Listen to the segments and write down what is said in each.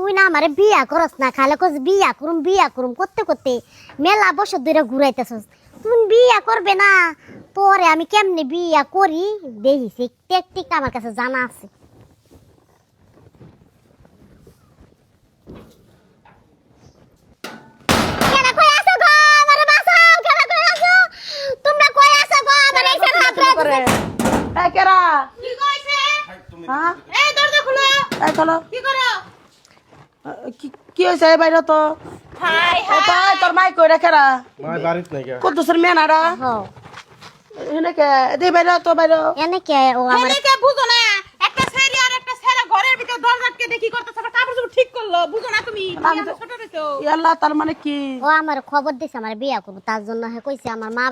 তুই না আমারে বিয়া করস না, খালে কস বিয়া করুম করতে করতে মেলা বছর ধরে ঘুরাইতেছস। তুই বিয়া করবে না, তোরে আমি কেমনে বিয়া করি দেখিস, টেকটিক আমার কাছে জানা আছে। কেনা কই আছো গো, আমারে বাঁচাও, কেনা কই আছো? তোমরা কই আছো গো, আমারে এই সারা করে এই কেরা কি কইছে? হ্যাঁ এই দরজা খুলো। এই চলো কি করো? কি হয়েছে বাইরে তো হাই তাই তোর মাই কই রাখেরা মাই বাড়িত নাই কে কত সর মেনারা হো এনে কে দে বাইরে তো বাইরে এনে কে ও আমার এদিকে বুঝো না, একটা ছেলে আর একটা ছেলে ঘরের ভিতর দরজা আটকে দেখি করতেছে, আবার কাপড় চোপড় ঠিক করলো, বুঝো না তুমি? আমি তো- ছোট রইছো। আল্লাহ তার মানে কি ও আমার খবর দিছে আমার বিয়া করব, তার জন্য হে কইছে আমার মা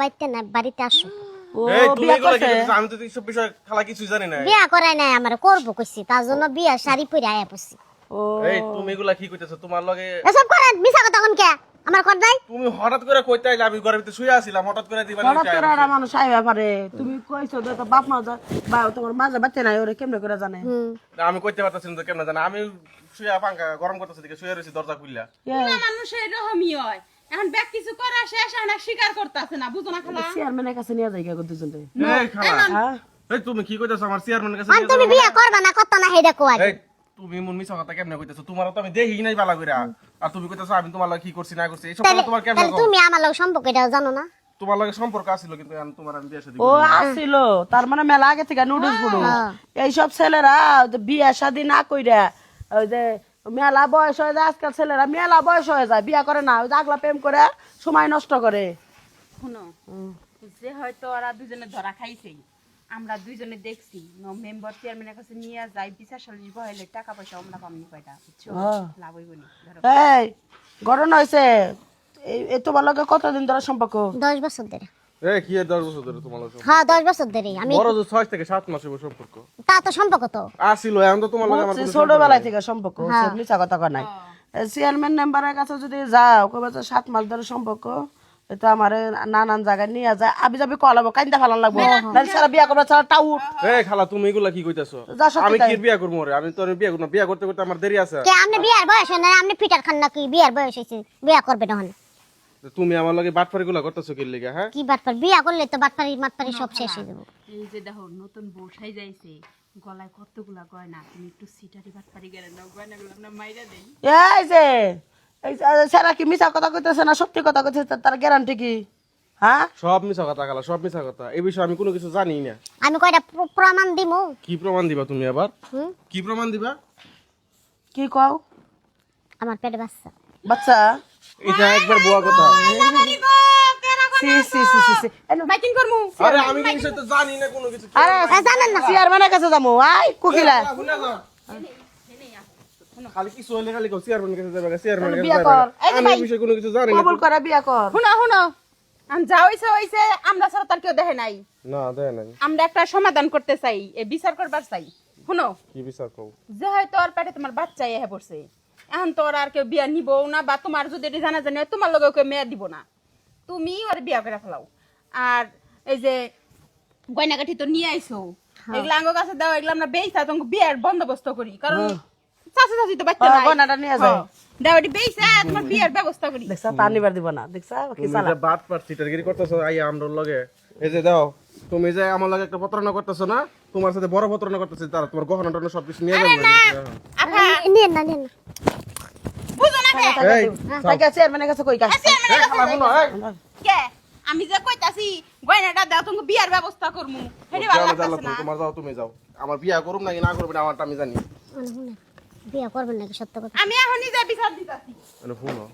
বাড়িতে আসো। ও এই তুমি বিয়া এগুলা কি করছে করতেছ? আমি তো এইসব বিষয় খালা কিছুই জানি না। বিয়া করাই নাই, আমার করব কইছি, তার জন্য বিয়া শাড়ি পরে আয়া পড়ছি। ও এই তুমি এগুলা কি কইতেছো? তোমার লগে এসব করেন মিছা কথা কোন কে আমার কর নাই। তুমি হঠাৎ করে কইতে আইলা, আমি ঘরের ভিতরে শুয়ে আছিলাম, হঠাৎ করে দিবা হঠাৎ করে একটা মানুষ আইবা পারে তুমি কইছো যে তোর বাপ মা বা তোমার মাঝে বাচ্চা নাই ওরে কেমনে করে জানে আমি কইতে পারতাছি না তো কেমনে জানা। আমি শুয়ে পাঙ্খা গরম করতেছি দিকে শুয়ে রইছি দরজা খুললা। পুরা মানুষ এরকমই হয়। এখন ব্যাগ কিছু করা শেষ হয় না, স্বীকার করতেছে না, বুঝো না খালা? চেয়ারম্যানের কাছে নিয়ে যাই গো দুজনে এই খালা, হ্যাঁ এই তুমি কি কইতেছো? আমার চেয়ারম্যানের কাছে আর নিয়ে তুমি যাবো? বিয়া করবা না কত না হেডা কোয়াই। এই তুমি মন মিছা কথা কেমনে কইতেছো? তোমার তো আমি দেখি নাই বালা কইরা, আর তুমি কইতেছো আমি তোমার লগে কি করছি না করছি। এইসব কথা তোমার কেমনে তাহলে কও? তুমি আমার লগে সম্পর্ক এটা জানো না? তোমার লগে সম্পর্ক আছিল কিন্তু আমি তোমার আমি বিয়ে শাদী ও আসিল তার মানে মেলা আগে থেকে নুডলস ফুডু হ্যাঁ। এইসব ছেলেরা ওই যে বিয়া শাদি না কইরা ওই যে মেলা বয়স হয়ে যায় আজকাল ছেলেরা মেলা বয়স হয়ে যায় বিয়া করে না ওই যে আগলা প্রেম করে সময় নষ্ট করে শুনো, যে হয়তো ওরা দুজনে ধরা খাইছেই, আমরা দুইজনে দেখছি মেম্বার চেয়ারম্যানের কাছে নিয়ে যাই, বিচার সালিশ বহাইলে টাকা পয়সা আমরা পামনি কয়টা, বুঝছো? হ্যাঁ। লাভ হইব নি ধরো। এই ঘটনা হয়েছে এই তোমার লগে কতদিন ধরে সম্পর্ক 10 বছর ধরে। এই কি এর 10 বছর ধরে তোমার লগে সম্পর্ক? হ্যাঁ 10 বছর ধরে আমি বড় যে 6 থেকে 7 মাস হইব সম্পর্ক তা তো সম্পর্ক তো। আসিল। এখন তো তোমার লগে আমার কোনো ছোটবেলায় থেকে সম্পর্ক হচ্ছে মিছা কথা কয় নাই চেয়ারম্যান মেম্বারের কাছে যদি যাও কবে 7 মাস ধরে সম্পর্ক এটা আমার নানান জায়গায় নিয়ে যায় আবি যাবি কলাবো কাইন্দা ফেলান লাগবো নাহলে সারা বিয়া করবো সারা টাউট এই খালা তুমি এগুলা কি কইতাছো? যা সত্যি আমি তাই। কি বিয়া করব? আমি তো বিয়া করব না, বিয়া করতে করতে আমার দেরি আছে। কে আপনি বিয়ার বয়স হয় না, আপনি পিটার খান নাকি বিয়ার বয়স হইছে বিয়া করবে না হন? তুমি আমার লগে বাটফারিগুলা করতেছো কি লাগা? হ্যাঁ কি বাটপার, বিয়া করলে তো বাটপারি মাতপারি সব শেষ হয়ে যাবে। এই যে দেখো নতুন বউ সাইজাইছে, গলায় কতগুলা গয়না, তুমি একটু সিটারি বাটপারি গেলে নাও, গয়নাগুলো আমরা মাইরা দেই। এই যে এই সারা কি মিছা কথা কইতেছে না সত্যি কথা কইতেছে তার গ্যারান্টি কি হ্যাঁ সব মিছা কথা খালা, সব মিছা কথা। এই বিষয়ে আমি কোনো কিছু জানি না। আমি কয়টা প্রমাণ দিমু। কি প্রমাণ দিবা তুমি আবার? হুম, কি প্রমাণ দিবা? কি কও আমার পেটে বাচ্চা। বাচ্চা এটা একবার বুয়া কথা। সি সি সি সি সি মাইকিং করমু। আরে আমি এই বিষয়ে তো জানি না কোনো কিছু। আরে জানেন না চেয়ারম্যানের কাছে যাবো আই কুকিলা খালি কি সইলে খালি কও চেয়ারম্যানের কাছে যাবে, চেয়ারম্যানের কাছে বিয়া যাবে। কর। এই যে আমি ভাই, এই বিষয়ে কোনো কিছু জানি না। কবুল করে বিয়া কর শুনো শুনো, যা হইছে হইছে, আমরা ছাড়া তার কেউ দেখে নাই। না দেয় নাই। আমরা একটা সমাধান করতে চাই, এ বিচার করবার চাই। শুনো, কি বিচার কও? যে হয়তো ওর পেটে তোমার বাচ্চা এসে পড়ছে, এখন তো ওর আর কেউ বিয়া নিব না, বা তোমার যদি এটি জানা জানি হয়, তোমার লগে কেউ মেয়ে দিব না, তুমি ওর বিয়া করে ফেলাও। আর এই যে গয়নাগাঠি তো নিয়ে আইছো, এগুলো আঙ্গ কাছে দাও, এগুলো আমরা বেইছা তোমাকে বিয়ার বন্দোবস্ত করি, কারণ চাচা চাচি তো বাচ্চা নাই। গয়নাটা নিয়ে যায়। দাও এটি বেইছা তোমার বিয়ার ব্যবস্থা করি। দেখছা তা নিবার দিব না দেখছা কি তুমি চালা যে বাট পাট সিটারগিরি করতেছো আই আমরর লগে, এই যে দাও তুমি যে আমার লগে একটা প্রতারণা করতেছো না, তোমার সাথে বড় প্রতারণা করতেছে তারা, তোমার গহনা টহনা সব কিছু নিয়ে যাবে। আপা নিয়েন না নিয়েন না। বুঝো না কে? এই তাকে চেয়ারম্যানের কাছে কই কাজ এই খালা শুনো, এই কে? আমি যে কইতাছি গয়নাটা দাও তোমাকে বিয়ার ব্যবস্থা করমু, হেডি ভালো লাগতাছে না। তোমার যাও, তুমি যাও। আমার বিয়া করুম নাকি না করবে না আমারটা আমি জানি। মানে শুনে বিয়া করবেন নাকি সত্য কথা? আমি এখনই যা বিচার দিতাছি। মানে শুনো,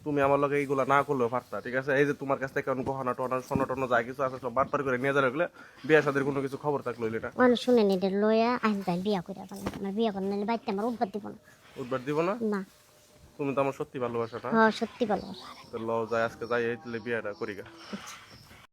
তুমি আমার লগে এইগুলা না করলেও পারতা, ঠিক আছে? এই যে তোমার কাছ থেকে গহনা টহনা সোনা টনা যা কিছু আছে সব বাটপার করে নিয়ে যাওয়া লাগলে বিয়া সাদের কোনো কিছু খবর থাকলো এটা মানে শুনেন এটা লইয়া আইন তাই বিয়া করে ফেলেন। আমার বিয়া করেন নাহলে বাড়িতে আমার উদ্ধার দিব না। উঠবার দিব না। না তুমি তো আমার সত্যি ভালোবাসা না, হ্যাঁ সত্যি ভালো। তো ল যাই আজকে যাই এই বিয়াটা করি গা।